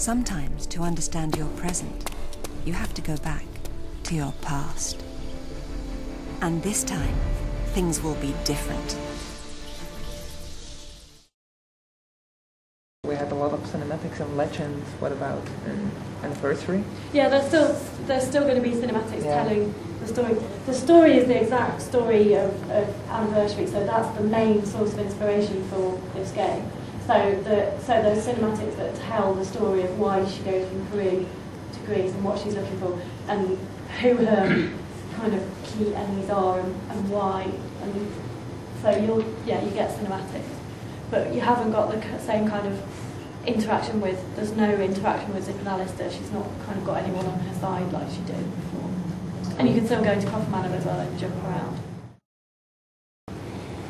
Sometimes, to understand your present, you have to go back to your past. And this time, things will be different. We had a lot of cinematics and legends. What about an anniversary? Yeah, there's still going to be cinematics telling the story. The story is the exact story of Anniversary, so that's the main source of inspiration for this game. So those cinematics that tell the story of why she goes from Peru to Greece and what she's looking for and who her kind of key enemies are and why. And so you get cinematics, but you haven't got the same kind of interaction with. There's no interaction with Zip and Alistair. She's not kind of got anyone on her side like she did before. And you can still go into Coffer Manor as well and jump around.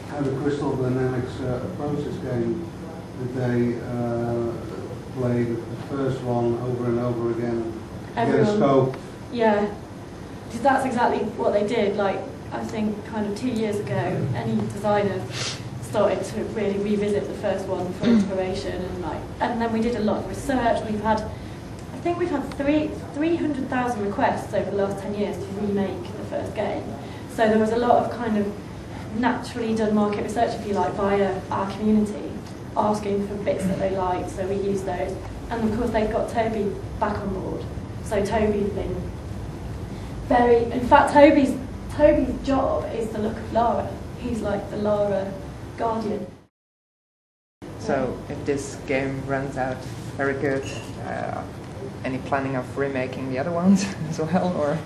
How did Crystal Dynamics approach this game? Did they play the first one over and over again? Get a scope? Yeah, because that's exactly what they did. Like, I think kind of 2 years ago, any designer started to really revisit the first one for inspiration, and then we did a lot of research. We've had 300,000 requests over the last 10 years to remake the first game. So there was a lot of kind of naturally done market research, if you like, via our community, asking for bits that they liked, so we used those. And of course they've got Toby back on board. So Toby's been very, in fact Toby's job is the look of Lara. He's like the Lara guardian. So if this game runs out very good, any planning of remaking the other ones as well, or?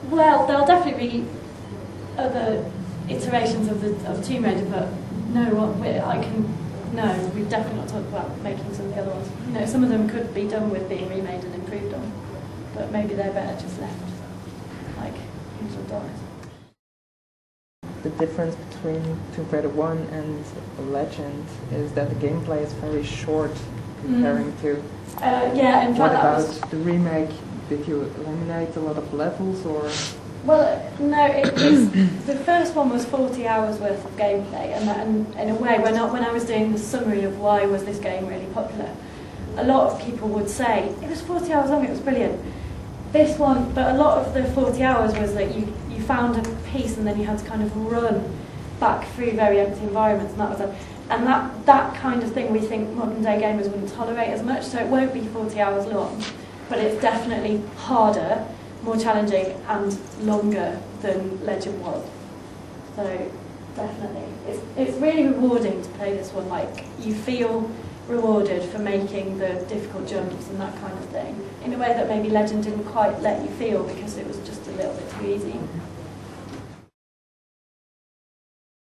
Well, there'll definitely be other iterations of Tomb Raider, but we've definitely not talked about making some of the other ones. You know, some of them could be done with being remade and improved on, but maybe they're better just left like Angel Dies. The difference between Tomb Raider 1 and Legend is that the gameplay is very short comparing to... yeah, in fact, what about the remake? Did you eliminate a lot of levels, or...? Well, no, the first one was 40 hours worth of gameplay, and in a way, when I was doing the summary of why was this game really popular, a lot of people would say, it was 40 hours long, it was brilliant. This one, but a lot of the 40 hours was that you found a piece and then you had to kind of run back through very empty environments, and that kind of thing we think modern day gamers wouldn't tolerate as much, so it won't be 40 hours long, but it's definitely harder, more challenging and longer than Legend was. So definitely, it's really rewarding to play this one. Like, you feel rewarded for making the difficult jumps and that kind of thing in a way that maybe Legend didn't quite let you feel because it was just a little bit too easy.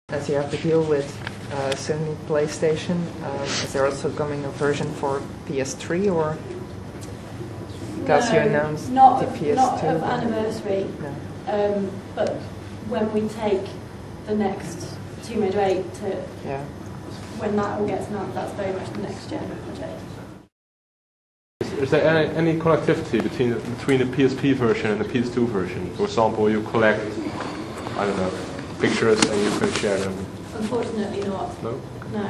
As you have to deal with Sony PlayStation, is there also coming a version for PS3, or? Because you announced the PS2. Not of Anniversary, no. But when we take the next Tomb Raider 8 to when that all gets announced, that's very much the next gen project. Is there any connectivity between the PSP version and the PS2 version? For example, you collect, I don't know, pictures and you can share them? Unfortunately not. No? No,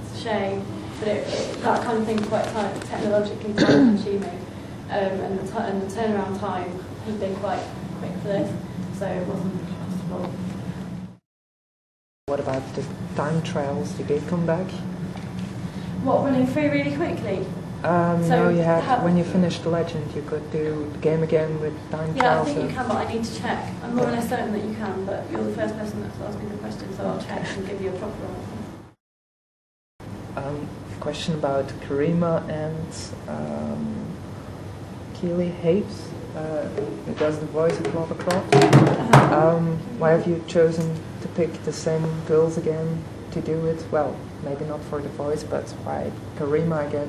it's a shame. But that kind of thing is quite technologically time consuming. And the turnaround time has been quite quick for this, so it wasn't possible. What about the time trials? Did they come back? What, running through really quickly? No, you had, when you finished the Legend, you could do the game again with time trials. Yeah, I think you can, but I need to check. I'm more or less certain that you can, but you're the first person that's asking the question, so I'll check and give you a proper answer. Question about Karima and Keely Hayes, who does the voice of Lara Croft. Why have you chosen to pick the same girls again to do it? Well, maybe not for the voice, but why Karima again?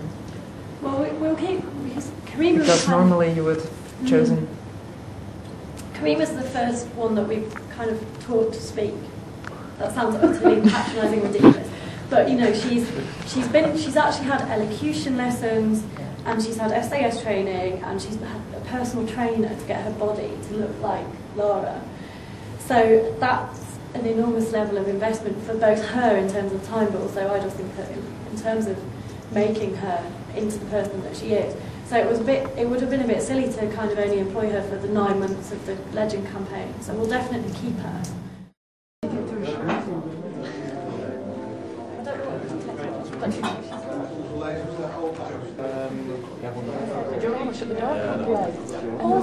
Well, we'll keep, because Karima... Because normally you would have chosen... Karima's the first one that we've kind of taught to speak. That sounds utterly patronising and ridiculous. But, you know, she's actually had elocution lessons, and she's had SAS training, and she's had a personal trainer to get her body to look like Lara. So that's an enormous level of investment for both her in terms of time, but also I just think that in terms of making her into the person that she is. So it would have been a bit silly to kind of only employ her for the 9 months of the Legend campaign. So we'll definitely keep her. Do you want to shut the door? Oh,